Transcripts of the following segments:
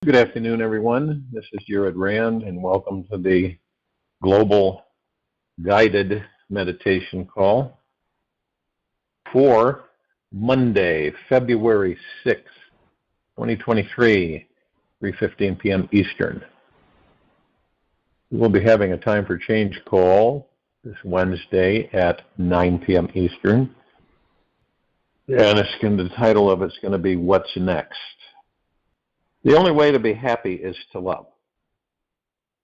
Good afternoon, everyone. This is Jared Rand, and welcome to the Global Guided Meditation Call for Monday, February 6th, 2023, 3:15 p.m. Eastern. We will be having a time for change call this Wednesday at 9 p.m. Eastern, and the title of it's going to be What's Next? The only way to be happy is to love.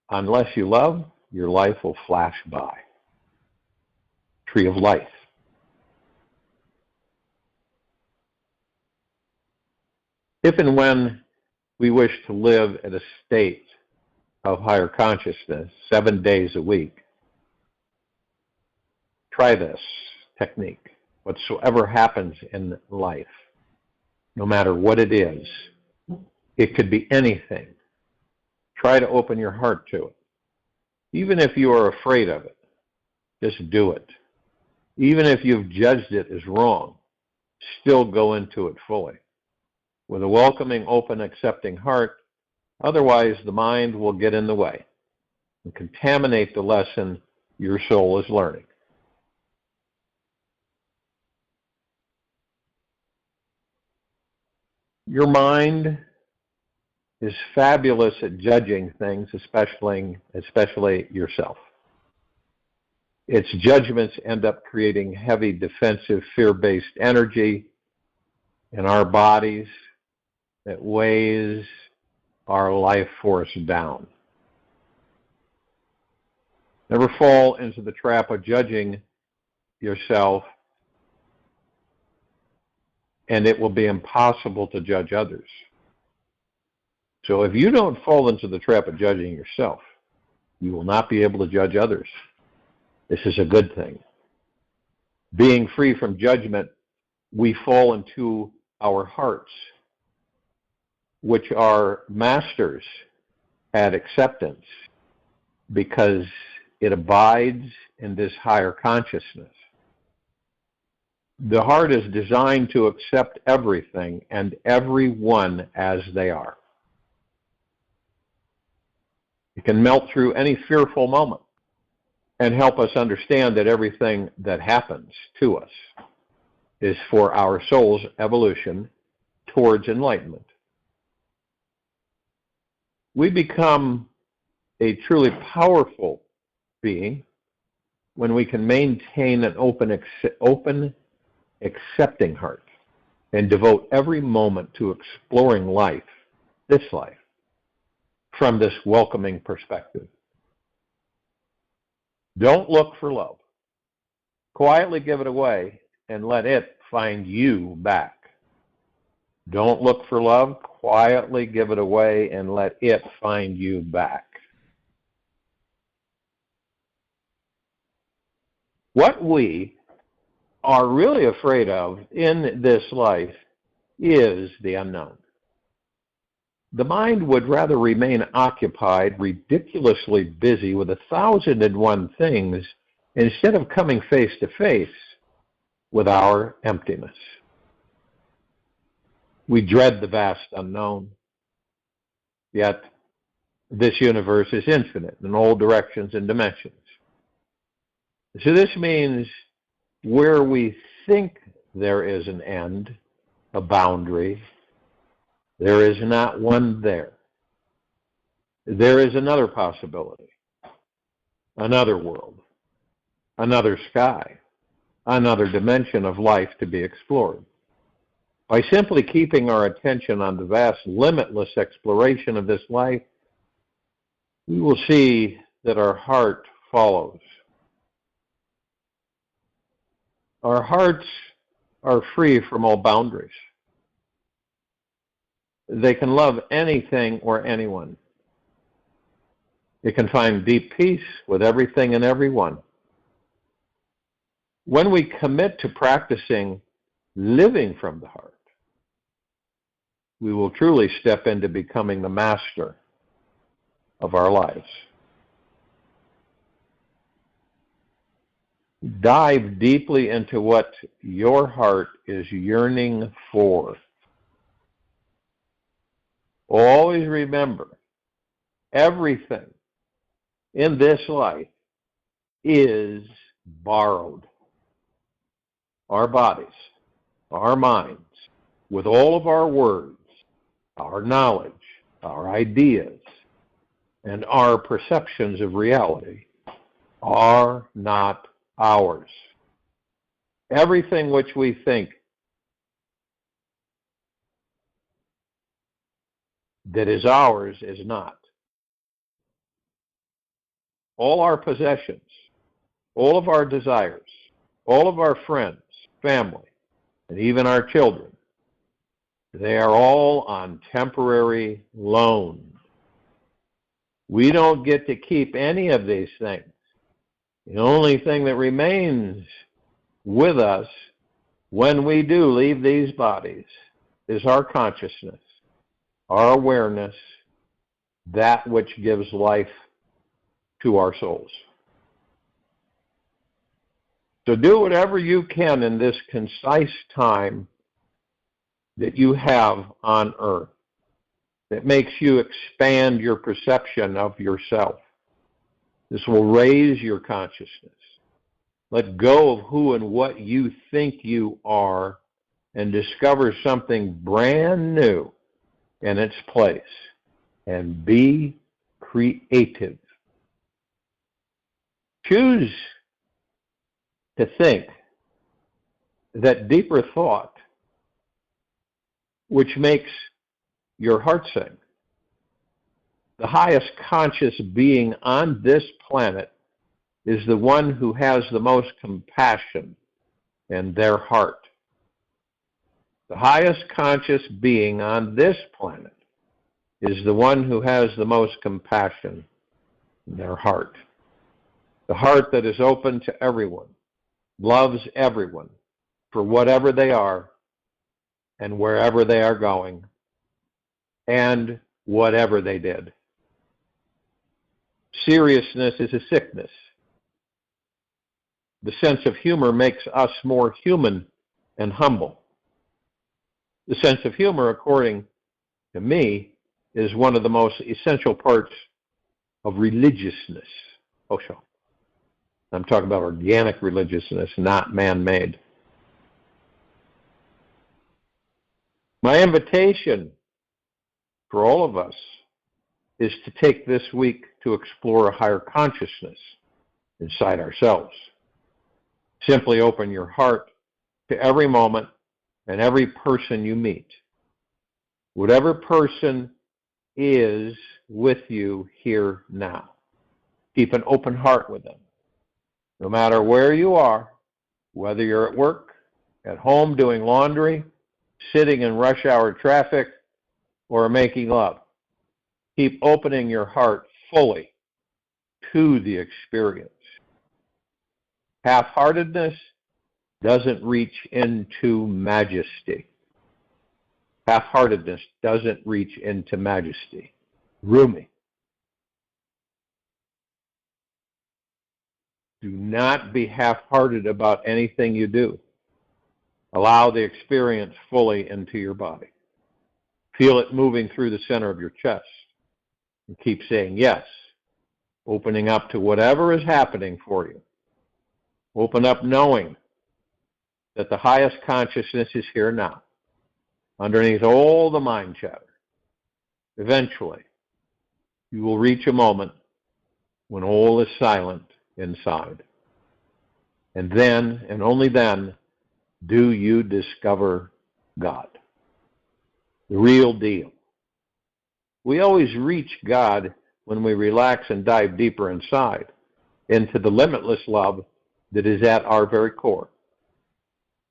Unless you love, your life will flash by. Tree of Life. If and when we wish to live at a state of higher consciousness 7 days a week, try this technique. Whatsoever happens in life, no matter what it is, it could be anything. Try to open your heart to it. Even if you are afraid of it, just do it. Even if you've judged it as wrong, still go into it fully. With a welcoming, open, accepting heart, otherwise the mind will get in the way and contaminate the lesson your soul is learning. Your mind is fabulous at judging things, especially yourself. Its judgments end up creating heavy defensive, fear-based energy in our bodies that weighs our life force down. Never fall into the trap of judging yourself, and it will be impossible to judge others. So if you don't fall into the trap of judging yourself, you will not be able to judge others. This is a good thing. Being free from judgment, we fall into our hearts, which are masters at acceptance because it abides in this higher consciousness. The heart is designed to accept everything and everyone as they are. It can melt through any fearful moment and help us understand that everything that happens to us is for our soul's evolution towards enlightenment. We become a truly powerful being when we can maintain an open, accepting heart and devote every moment to exploring life, this life, from this welcoming perspective. Don't look for love. Quietly give it away and let it find you back. Don't look for love. Quietly give it away and let it find you back. What we are really afraid of in this life is the unknown. The mind would rather remain occupied, ridiculously busy with 1,001 things instead of coming face to face with our emptiness. We dread the vast unknown, yet this universe is infinite in all directions and dimensions. So this means where we think there is an end, a boundary, there is not one there. There is another possibility, another world, another sky, another dimension of life to be explored. By simply keeping our attention on the vast, limitless exploration of this life, we will see that our heart follows. Our hearts are free from all boundaries. They can love anything or anyone. It can find deep peace with everything and everyone. When we commit to practicing living from the heart, we will truly step into becoming the master of our lives. Dive deeply into what your heart is yearning for. Always remember, everything in this life is borrowed. Our bodies, our minds, with all of our words, our knowledge, our ideas, and our perceptions of reality are not ours. Everything which we think that is ours is not. All our possessions, all of our desires, all of our friends, family, and even our children, they are all on temporary loan. We don't get to keep any of these things. The only thing that remains with us when we do leave these bodies is our consciousness, our awareness, that which gives life to our souls. So do whatever you can in this concise time that you have on earth that makes you expand your perception of yourself. This will raise your consciousness. Let go of who and what you think you are and discover something brand new in its place. And be creative. Choose to think that deeper thought which makes your heart sing. The highest conscious being on this planet is the one who has the most compassion in their heart. The highest conscious being on this planet is the one who has the most compassion in their heart. The heart that is open to everyone, loves everyone for whatever they are and wherever they are going and whatever they did. Seriousness is a sickness. The sense of humor makes us more human and humble. The sense of humor, according to me, is one of the most essential parts of religiousness. Osho. I'm talking about organic religiousness, not man-made. My invitation for all of us is to take this week to explore a higher consciousness inside ourselves. Simply open your heart to every moment and every person you meet. Whatever person is with you here now. Keep an open heart with them. No matter where you are, whether you're at work, at home doing laundry, sitting in rush hour traffic, or making love. Keep opening your heart fully to the experience. Half-heartedness doesn't reach into majesty. Half-heartedness doesn't reach into majesty. Rumi. Do not be half-hearted about anything you do. Allow the experience fully into your body. Feel it moving through the center of your chest. And keep saying yes, opening up to whatever is happening for you. Open up knowing that the highest consciousness is here now, underneath all the mind chatter. Eventually, you will reach a moment when all is silent inside. And then, and only then, do you discover God, the real deal. We always reach God when we relax and dive deeper inside into the limitless love that is at our very core.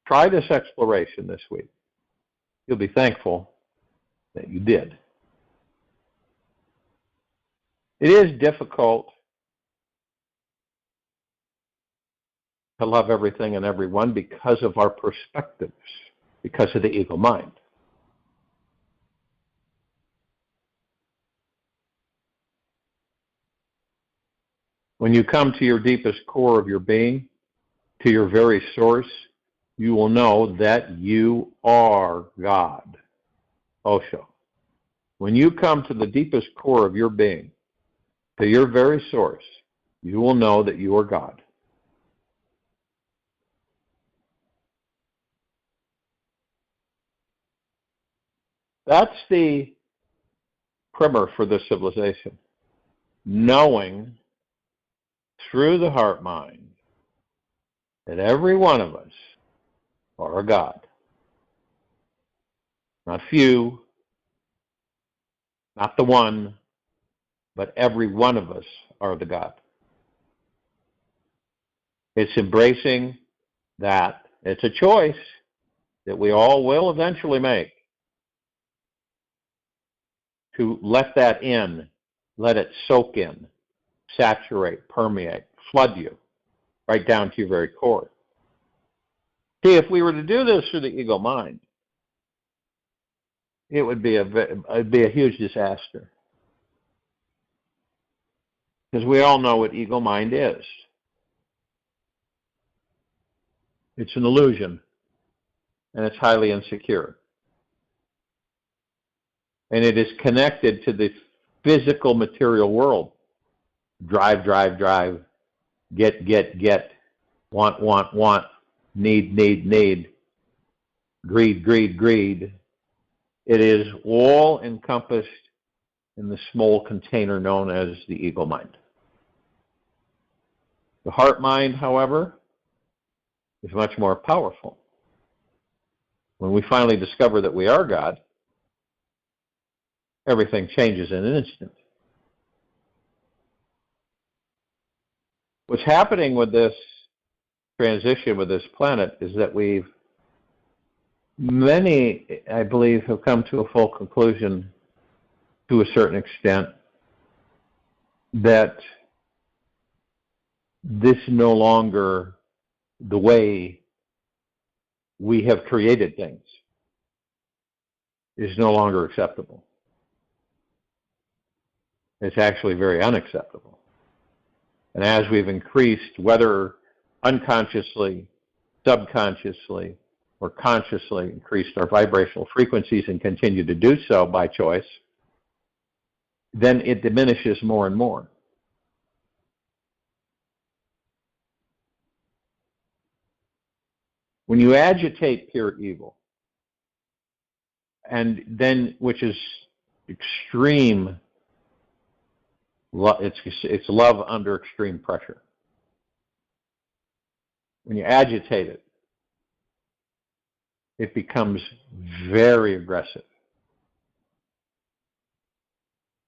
Try this exploration this week. You'll be thankful that you did. It is difficult to love everything and everyone because of our perspectives, because of the ego mind. When you come to your deepest core of your being, to your very source, you will know that you are God. Osho. when you come to the deepest core of your being, to your very source, you will know that you are God. That's the primer for this civilization. Knowing through the heart mind that every one of us are a God. Not few, not the one, but every one of us are the God. It's embracing that. It's a choice that we all will eventually make to let that in, let it soak in, saturate, permeate, flood you right down to your very core. See, if we were to do this through the ego mind, it would be a huge disaster. Because we all know what ego mind is. It's an illusion, and it's highly insecure. And it is connected to the physical material world. Drive, drive, drive, get, want, need, greed. It is all encompassed in the small container known as the ego mind. The heart mind, however, is much more powerful. When we finally discover that we are God, everything changes in an instant. What's happening with this transition with this planet is that many, I believe, have come to a full conclusion to a certain extent that this is no longer the way we have created things, is no longer acceptable. It's actually very unacceptable. And as we've increased, whether unconsciously, subconsciously, or consciously increased our vibrational frequencies and continue to do so by choice, then it diminishes more and more. When you agitate pure evil, and then, which is extreme, it's love under extreme pressure. When you agitate it, it becomes very aggressive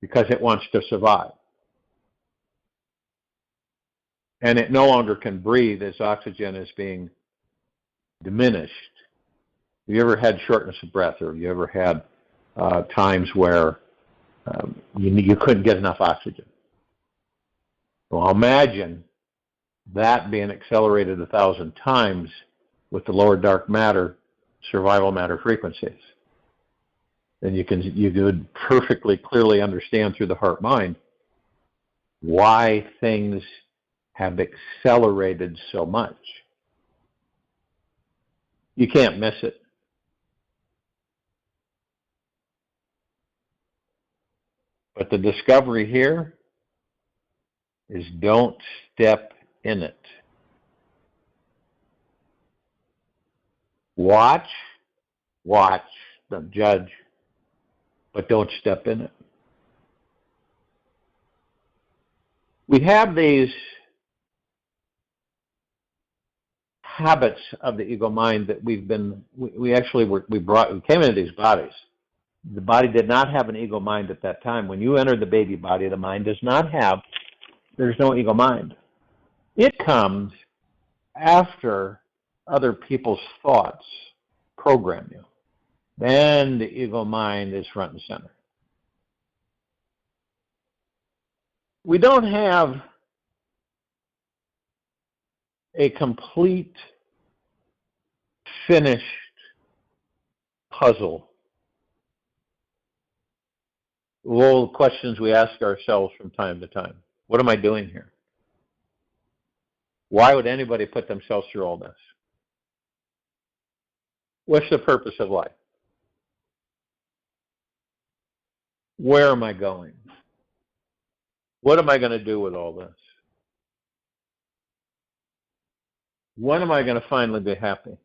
because it wants to survive. And it no longer can breathe as oxygen is being diminished. Have you ever had shortness of breath, or have you ever had times where you couldn't get enough oxygen? Well, imagine that being accelerated 1,000 times with the lower dark matter, survival matter frequencies. Then you could perfectly clearly understand through the heart mind why things have accelerated so much. You can't miss it. But the discovery here is don't step in it. Watch, don't judge, but don't step in it. We have these habits of the ego mind that we came into these bodies. The body did not have an ego mind at that time. When you enter the baby body, the mind does not have, there's no ego mind. It comes after other people's thoughts program you. Then the ego mind is front and center. We don't have a complete, finished puzzle. All the questions we ask ourselves from time to time. What am I doing here? Why would anybody put themselves through all this? What's the purpose of life? Where am I going? What am I going to do with all this? When am I going to finally be happy?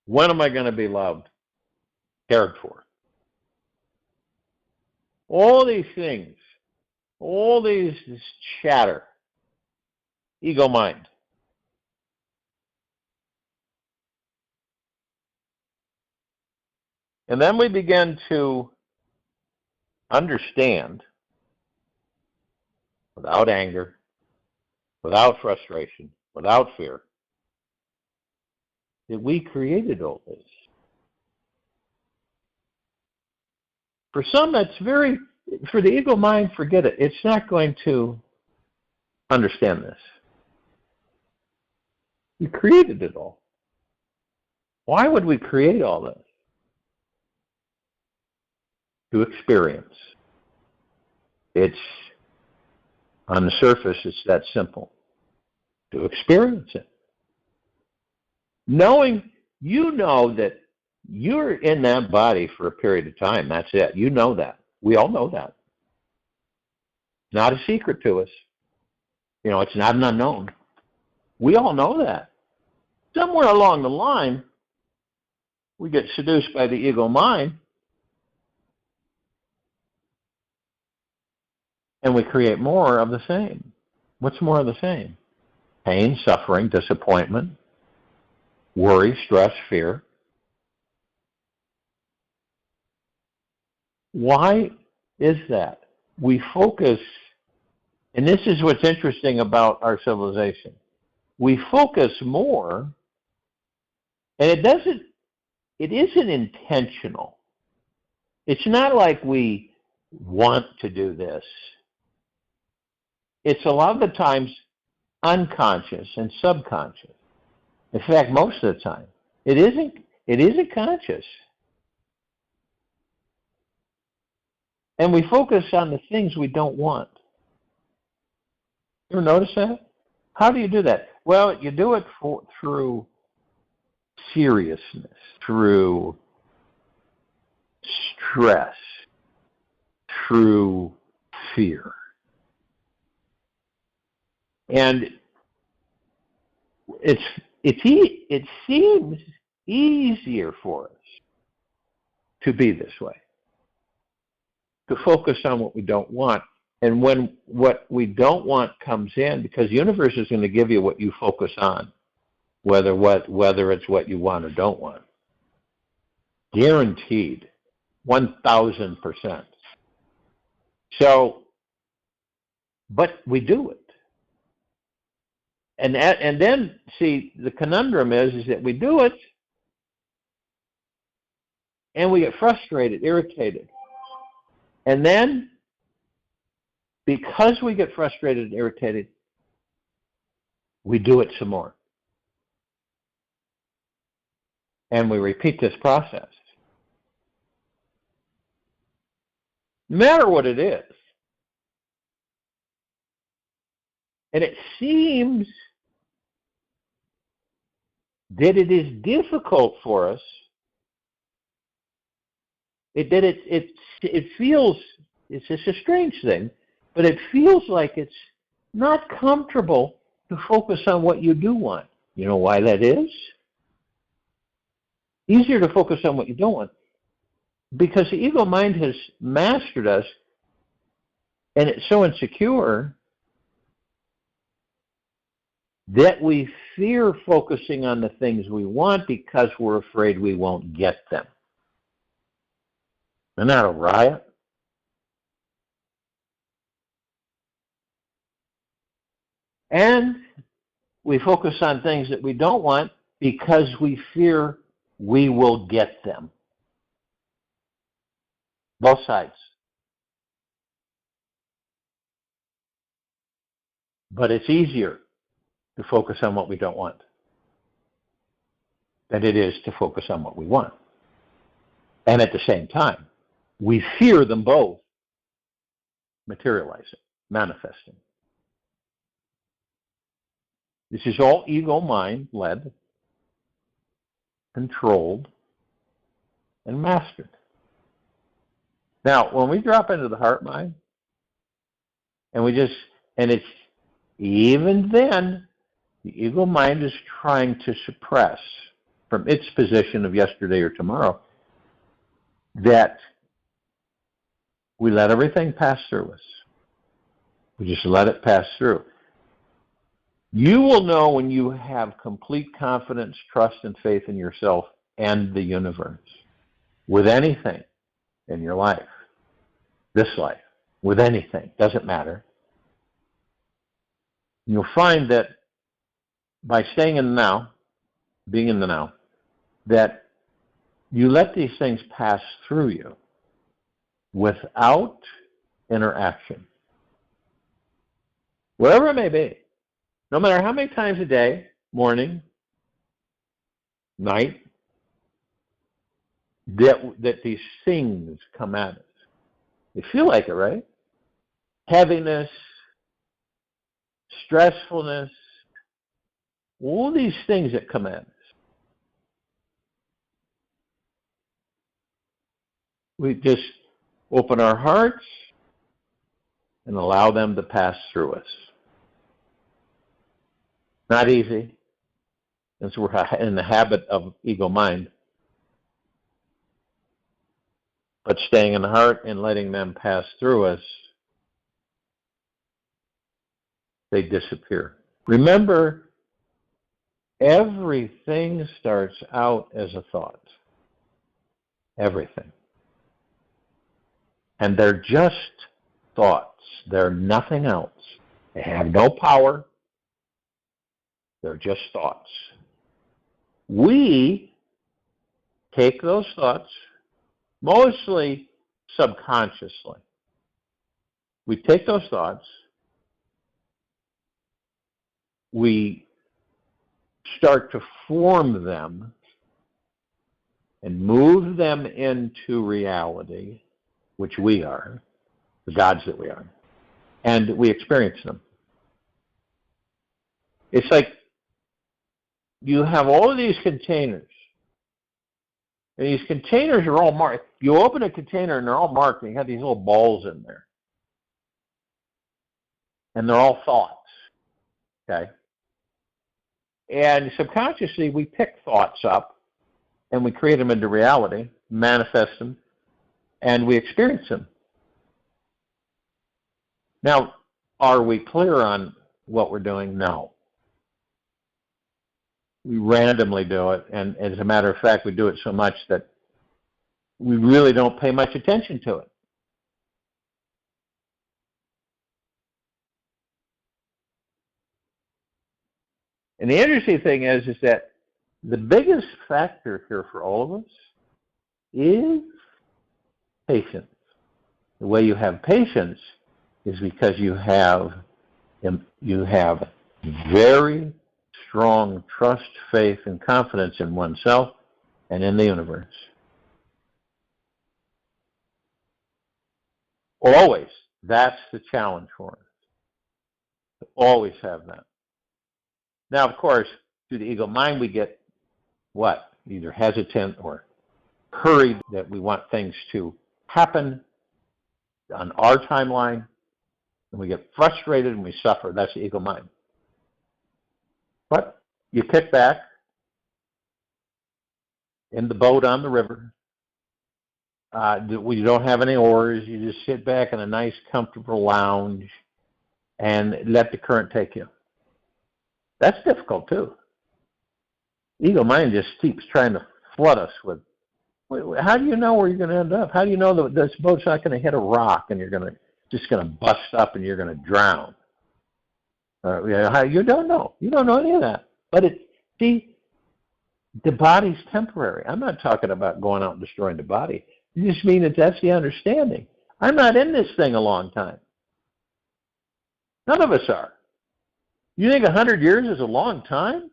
When am I going to be loved, cared for? All these things, all these this chatter, ego mind. And then we begin to understand, without anger, without frustration, without fear, that we created all this. For some, that's for the ego mind, forget it. It's not going to understand this. We created it all. Why would we create all this? To experience. It's, on the surface, it's that simple. To experience it. Knowing, you know that you're in that body for a period of time. That's it. You know that. We all know that. Not a secret to us. It's not an unknown. We all know that. Somewhere along the line, we get seduced by the ego mind, and we create more of the same. What's more of the same? Pain, suffering, disappointment, worry, stress, fear. Why is that? We focus, and this is what's interesting about our civilization. We focus more, and it isn't intentional. It's not like we want to do this. It's a lot of the times unconscious and subconscious. In fact, most of the time, it isn't conscious. And we focus on the things we don't want. You ever notice that? How do you do that? Well, you do it through seriousness, through stress, through fear. And it seems easier for us to be this way, to focus on what we don't want. And when what we don't want comes in, because the universe is going to give you what you focus on, whether it's what you want or don't want. Guaranteed, 1,000%. So, but we do it. And then, see, the conundrum is that we do it, and we get frustrated, irritated. And then, because we get frustrated and irritated, we do it some more. And we repeat this process. No matter what it is. And it seems that it is difficult for us. It feels, it's just a strange thing, but it feels like it's not comfortable to focus on what you do want. You know why that is? Easier to focus on what you don't want. Because the ego mind has mastered us, and it's so insecure that we fear focusing on the things we want because we're afraid we won't get them. Isn't that a riot? And we focus on things that we don't want because we fear we will get them. Both sides. But it's easier to focus on what we don't want than it is to focus on what we want. And at the same time, we fear them both materializing, manifesting. This is all ego mind led, controlled, and mastered. Now, when we drop into the heart mind, and it's even then, the ego mind is trying to suppress from its position of yesterday or tomorrow that we let everything pass through us. We just let it pass through. You will know when you have complete confidence, trust, and faith in yourself and the universe with anything in your life, this life, with anything, doesn't matter. You'll find that by staying in the now, being in the now, that you let these things pass through you without interaction. Whatever it may be, no matter how many times a day, morning, night, that these things come at us. You feel like it, right? Heaviness, stressfulness, all these things that come at us. We just open our hearts and allow them to pass through us. Not easy, since we're in the habit of ego mind. But staying in the heart and letting them pass through us, they disappear. Remember, everything starts out as a thought. Everything. And they're just thoughts. They're nothing else. They have no power. They're just thoughts. We take those thoughts, mostly subconsciously. We take those thoughts, we start to form them and move them into reality, which we are, the gods that we are, and we experience them. It's like you have all of these containers, and these containers are all marked. You open a container and they're all marked, and you have these little balls in there. And they're all thoughts, okay? And subconsciously, we pick thoughts up, and we create them into reality, manifest them, and we experience them. Now, are we clear on what we're doing? No. We randomly do it, and as a matter of fact, we do it so much that we really don't pay much attention to it. And the interesting thing is that the biggest factor here for all of us is patience. The way you have patience is because you have very strong trust, faith, and confidence in oneself and in the universe. Always. That's the challenge for us. To always have that. Now, of course, through the ego mind, we get what? Either hesitant or hurried, that we want things to happen on our timeline, and we get frustrated and we suffer. That's the ego mind. But you kick back in the boat on the river. We don't have any oars. You just sit back in a nice, comfortable lounge and let the current take you. That's difficult, too. Ego mind just keeps trying to flood us with, how do you know where you're going to end up? How do you know that this boat's not going to hit a rock and you're just going to bust up and you're going to drown? You don't know. You don't know any of that. But the body's temporary. I'm not talking about going out and destroying the body. You just mean that that's the understanding. I'm not in this thing a long time. None of us are. You think 100 years is a long time?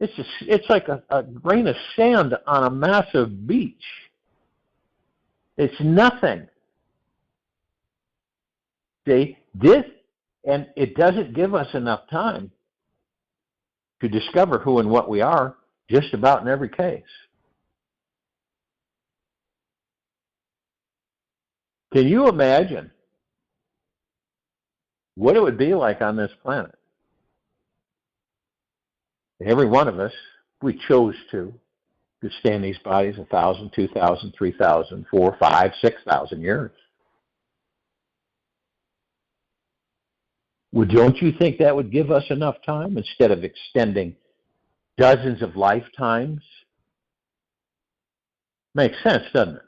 It's like a grain of sand on a massive beach. It's nothing. See, and it doesn't give us enough time to discover who and what we are, just about in every case. Can you imagine what it would be like on this planet? Every one of us, we chose to stay in these bodies 1,000, 2,000, 3,000, 4, 5, 6,000 years. Well, don't you think that would give us enough time instead of extending dozens of lifetimes? Makes sense, doesn't it?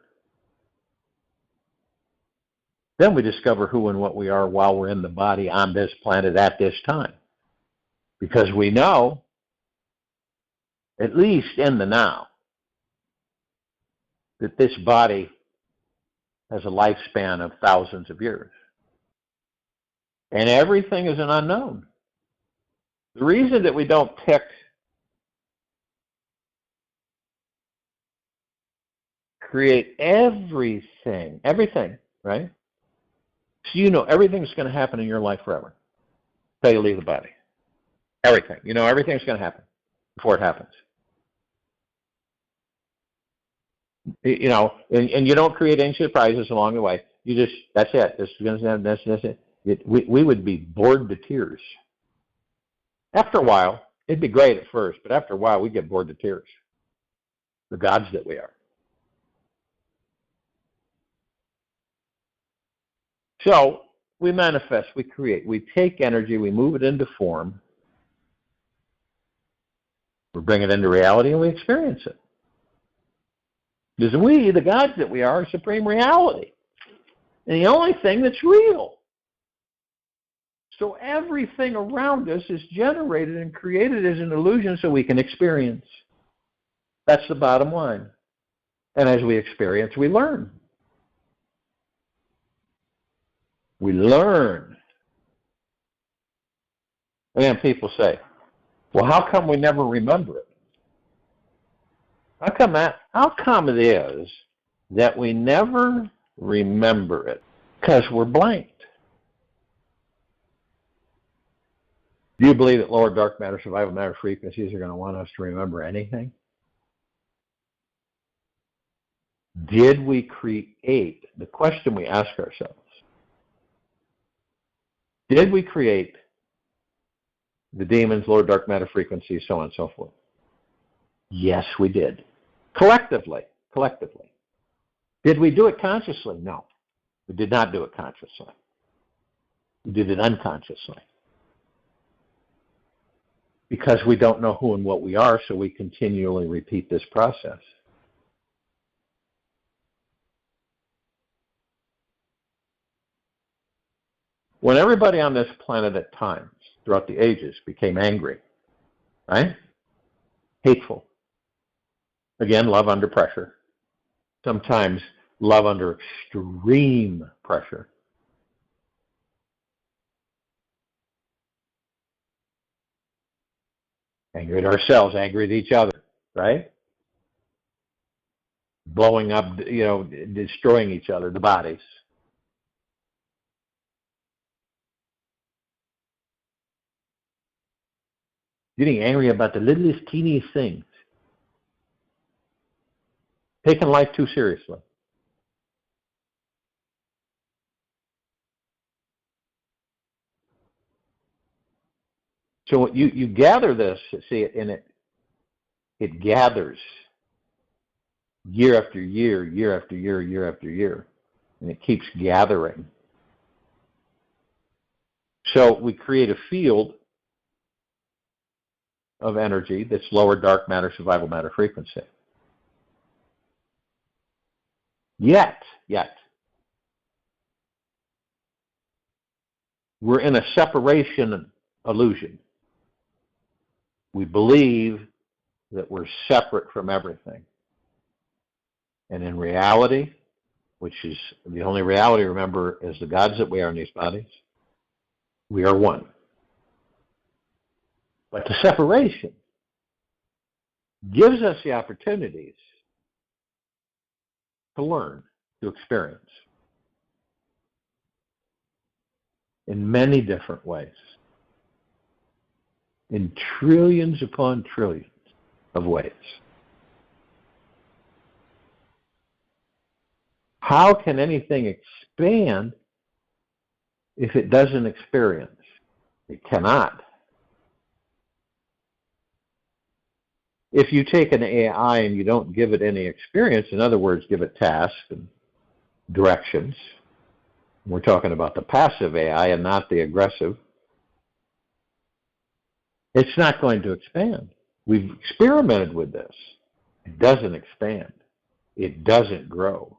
Then we discover who and what we are while we're in the body on this planet at this time. Because we know, at least in the now, that this body has a lifespan of thousands of years. And everything is an unknown. The reason that we don't pick create everything, right? So you know everything's going to happen in your life forever until you leave the body. Everything. You know everything's going to happen before it happens. You know, and you don't create any surprises along the way. You just, that's it. This is going to happen, that's it. We would be bored to tears. After a while, it'd be great at first, but after a while, we get bored to tears. The gods that we are. So we manifest, we create, we take energy, we move it into form, we bring it into reality, and we experience it. Because we, the gods that we are supreme reality. And the only thing that's real. So everything around us is generated and created as an illusion so we can experience. That's the bottom line. And as we experience, we learn. We learn. And then people say, well, how come we never remember it? How come it is that we never remember it? Because we're blanked. Do you believe that lower dark matter, survival matter frequencies are going to want us to remember anything? Did we create, the question we ask ourselves, did we create the demons, lower dark matter frequencies, so on and so forth? Yes, we did. Collectively. Did we do it consciously? No. We did not do it consciously. We did it unconsciously. Because we don't know who and what we are, so we continually repeat this process. When everybody on this planet at times, throughout the ages, became angry, right? Hateful. Again, love under pressure. Sometimes love under extreme pressure. Angry at ourselves, angry at each other, right? Blowing up, destroying each other, the bodies. Getting angry about the littlest, teeniest things. Taking life too seriously. So you gather this, see it, and it gathers year after year, year after year, year after year, and it keeps gathering. So we create a field of energy that's lower dark matter, survival matter frequency. Yet, we're in a separation illusion. We believe that we're separate from everything. And in reality, which is the only reality, remember, is the gods that we are in these bodies, we are one. But the separation gives us the opportunities to learn, to experience in many different ways, in trillions upon trillions of ways. How can anything expand if it doesn't experience? It cannot. If you take an AI and you don't give it any experience, in other words, give it tasks and directions, we're talking about the passive AI and not the aggressive, it's not going to expand. We've experimented with this. It doesn't expand. It doesn't grow.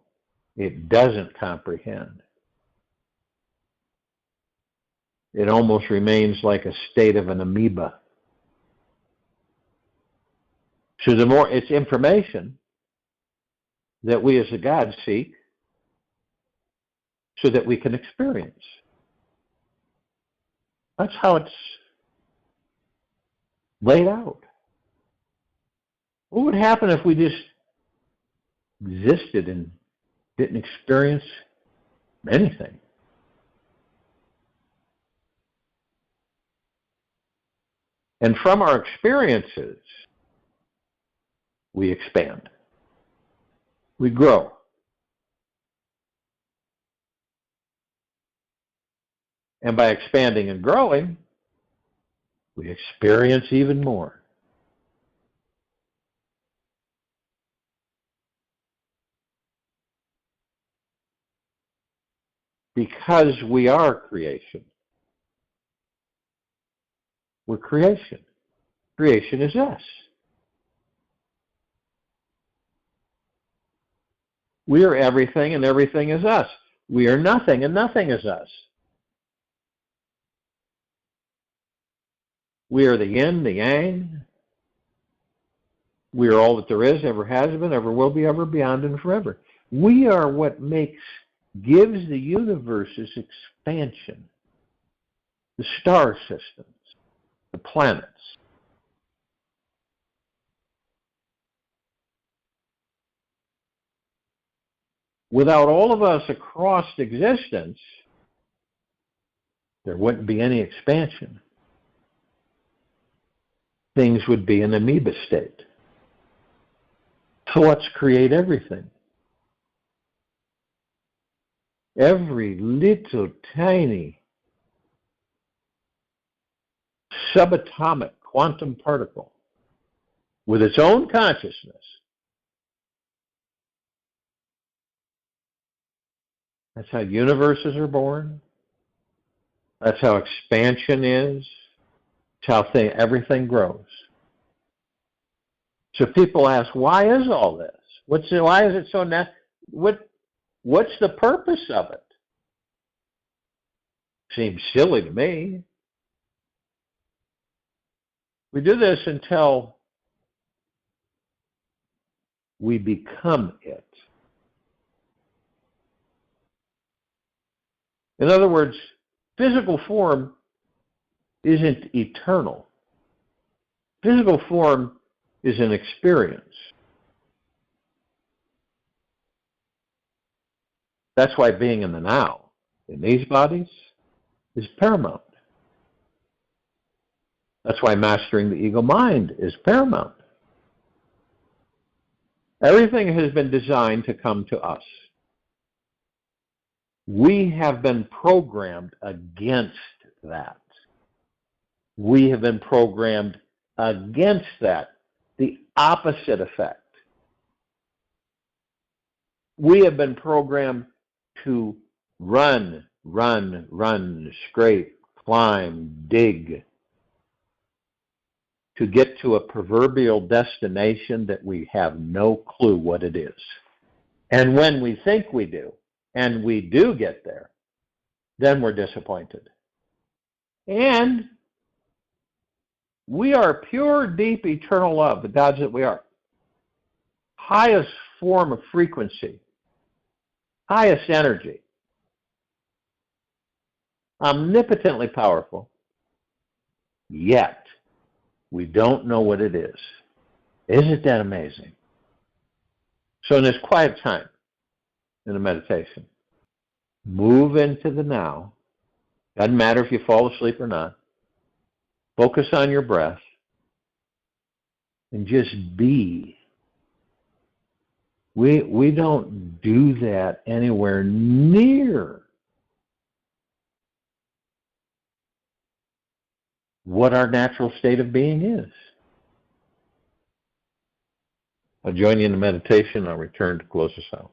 It doesn't comprehend. It almost remains like a state of an amoeba. So the more it's information that we as a God seek so that we can experience. That's how it's laid out. What would happen if we just existed and didn't experience anything? And from our experiences, we expand. We grow. And by expanding and growing, we experience even more. Because we are creation. We're creation. Creation is us. We are everything and everything is us. We are nothing and nothing is us. We are the yin, the yang. We are all that there is, ever has been, ever will be, ever beyond, and forever. We are what gives the universe's expansion, the star systems, the planets. Without all of us across existence, there wouldn't be any expansion. Things would be in amoeba state. So let's create everything. Every little tiny subatomic quantum particle with its own consciousness. That's how universes are born. That's how expansion is. That's how everything grows. So people ask, why is all this? Why is it so what's the purpose of it? Seems silly to me. We do this until we become it. In other words, physical form isn't eternal. Physical form is an experience. That's why being in the now, in these bodies, is paramount. That's why mastering the ego mind is paramount. Everything has been designed to come to us. We have been programmed against that. We have been programmed against that, the opposite effect. We have been programmed to run, scrape, climb, dig, to get to a proverbial destination that we have no clue what it is. And when we think we do, and we do get there, then we're disappointed. And we are pure, deep, eternal love, the gods that we are. Highest form of frequency, highest energy, omnipotently powerful, yet we don't know what it is. Isn't that amazing? So in this quiet time, in a meditation, move into the now. Doesn't matter if you fall asleep or not. Focus on your breath and just be We don't do that anywhere near what our natural state of being is. I'll join you in the meditation. I'll return to close us out.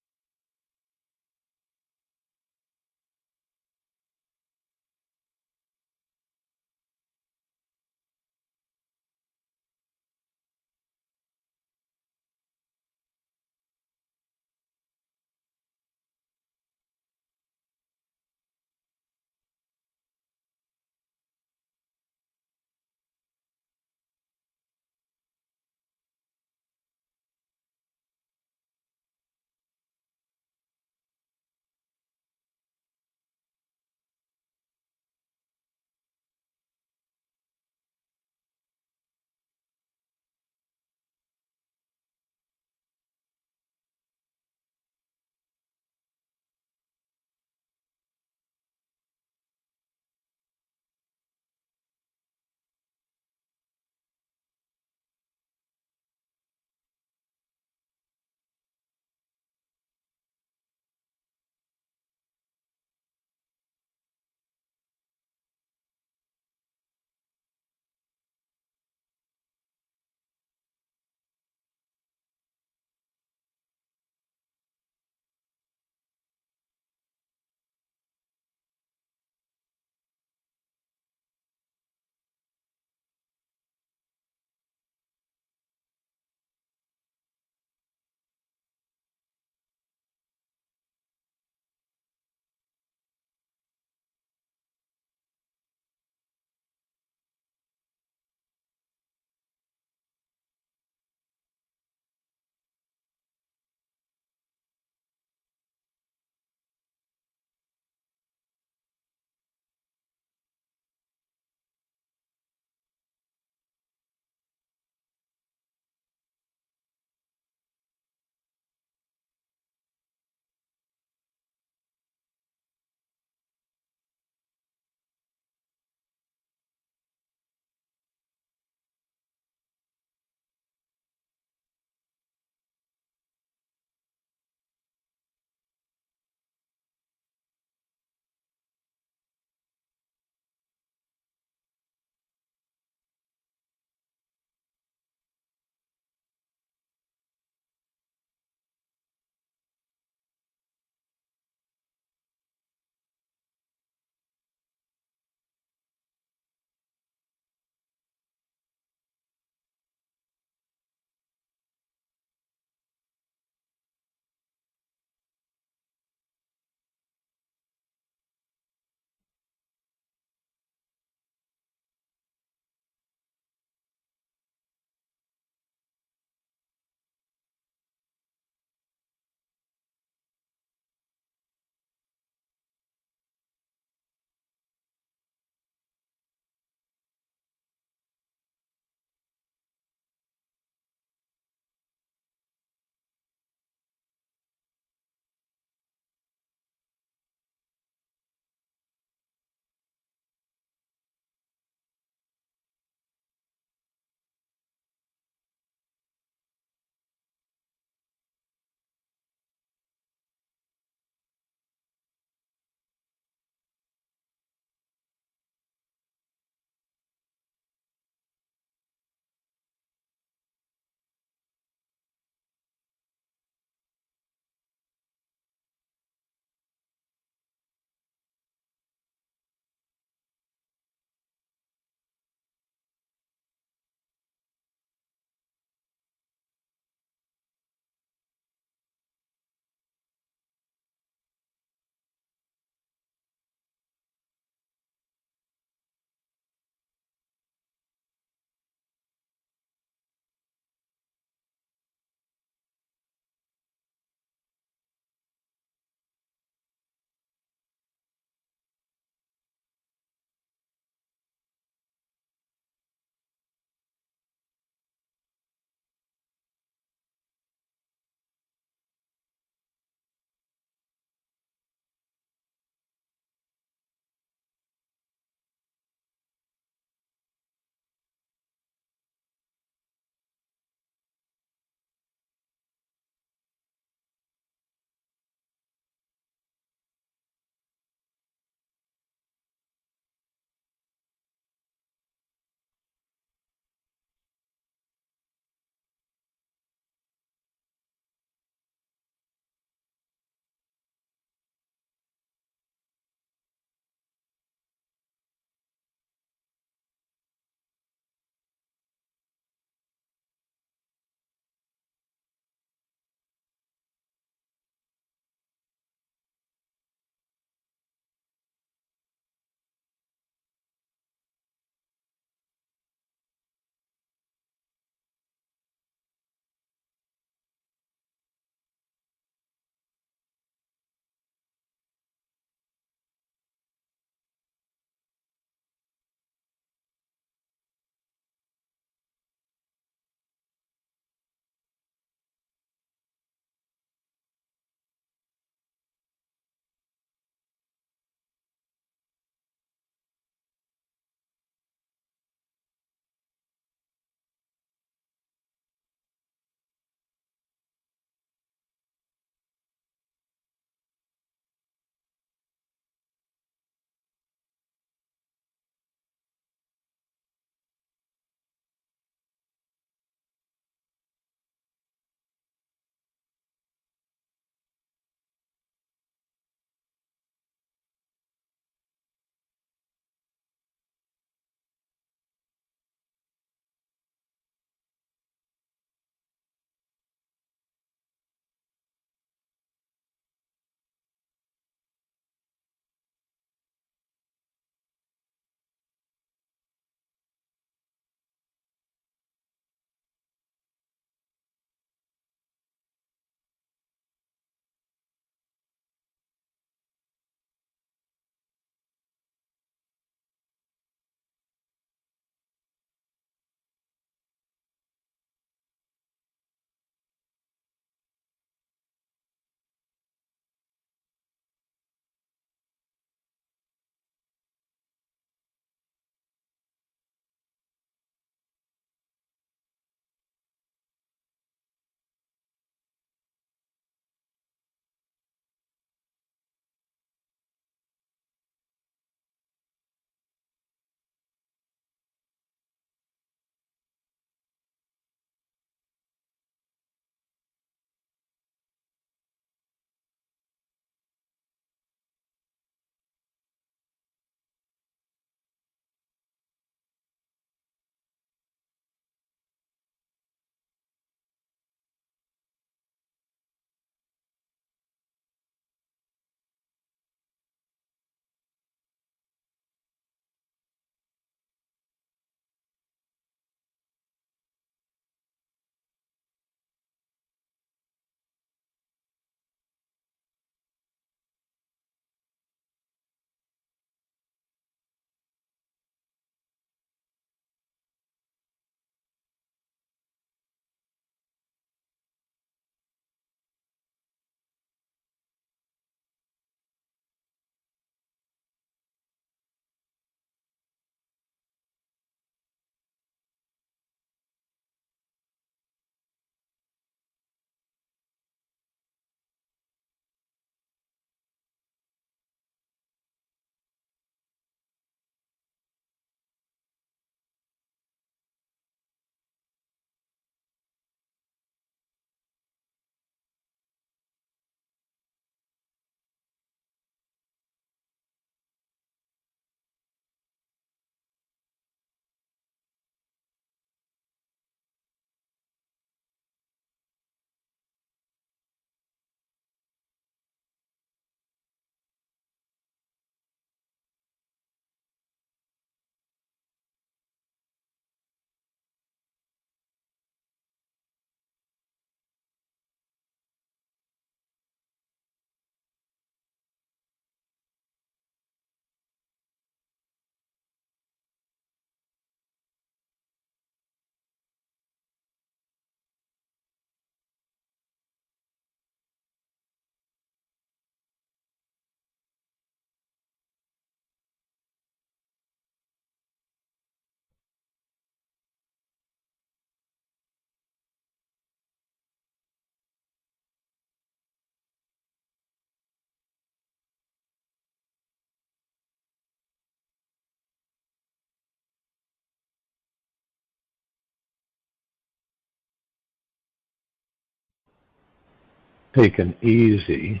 Take an easy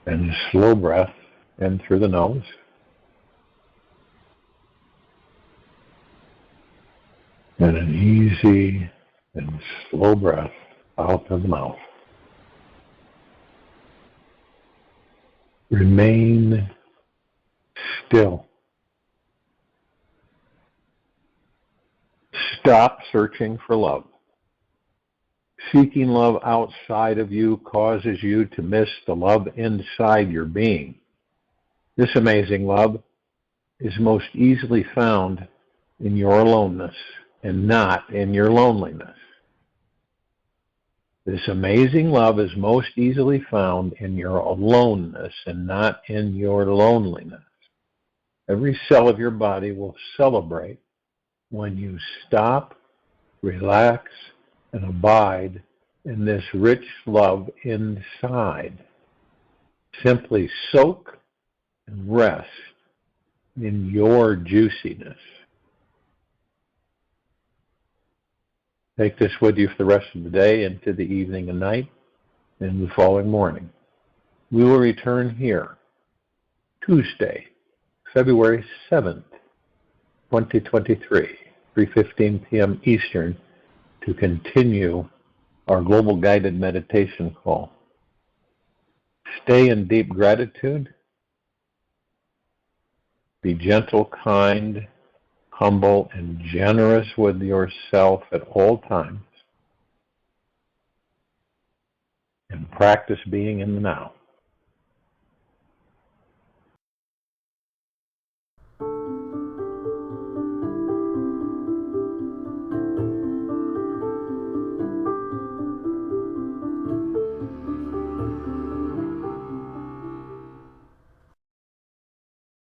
and slow breath in through the nose. And an easy and slow breath out of the mouth. Remain still. Stop searching for love. Seeking love outside of you causes you to miss the love inside your being. This amazing love is most easily found in your aloneness and not in your loneliness. This amazing love is most easily found in your aloneness and not in your loneliness. Every cell of your body will celebrate when you stop, relax, and abide in this rich love inside. Simply soak and rest in your juiciness. Take this with you for the rest of the day, into the evening and night, and the following morning. We will return here Tuesday, February 7th, 2023, 3:15 p.m. Eastern, to continue our global guided meditation call. Stay in deep gratitude. Be gentle, kind, humble, and generous with yourself at all times. And practice being in the now.